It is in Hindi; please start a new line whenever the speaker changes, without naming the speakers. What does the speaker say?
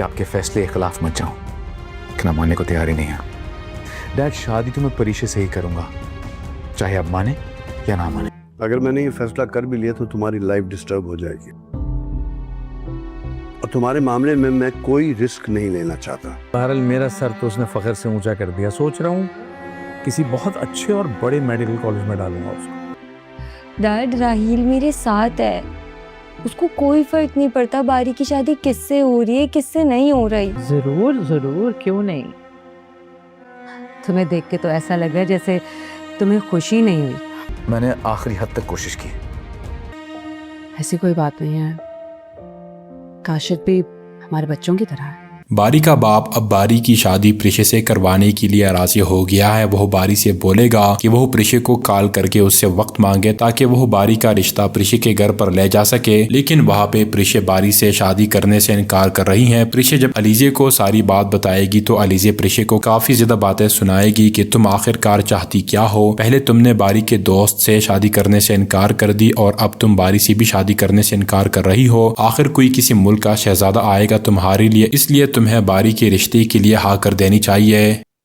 कि आपके फैसले के खिलाफ मत जाऊं, लेकिन आप मानने को तैयार ही नहीं है। डैड, शादी तो मैं परीक्षा से ही करूंगा, चाहे आप माने या ना माने।
अगर मैंने ये फैसला कर भी लिया तो तुम्हारी लाइफ डिस्टर्ब हो जाएगी, और तुम्हारे मामले में मैं कोई रिस्क नहीं लेना चाहता।
बहरहाल मेरा सर तो उसने फखर से ऊंचा कर दिया। सोच रहा हूँ किसी बहुत अच्छे और बड़े मेडिकल कॉलेज में डालूंगा उसको।
डैड, राहील मेरे साथ है, उसको कोई फर्क नहीं पड़ता बारी की शादी किससे हो रही है किससे नहीं हो रही।
जरूर जरूर, क्यों नहीं। तुम्हें देख के तो ऐसा लग रहा है जैसे तुम्हें खुशी नहीं हुई।
मैंने आखिरी हद तक कोशिश की।
ऐसी कोई बात नहीं है, काशिफ भी हमारे बच्चों की तरह है।
बारी का बाप अब बारी की शादी प्रिशे से करवाने के लिए राजी हो गया है। वह बारी से बोलेगा कि वह प्रिशे को कॉल करके उससे वक्त मांगे ताकि वह बारी का रिश्ता प्रिशे के घर पर ले जा सके, लेकिन वहाँ पे प्रिशे बारी से शादी करने से इनकार कर रही है। प्रिशे जब अलीजे को सारी बात बताएगी तो अलीजे प्रिशे को काफी ज्यादा बातें सुनाएगी कि तुम आखिरकार चाहती क्या हो। पहले तुमने बारी के दोस्त से शादी करने से इनकार कर दी और अब तुम बारी से भी शादी करने से इनकार कर रही हो। आखिर कोई किसी मुल्क का शहजादा आएगा तुम्हारे लिए, इसलिए तुम्हें बारी के रिश्ते के लिए हाँ कर देनी चाहिए।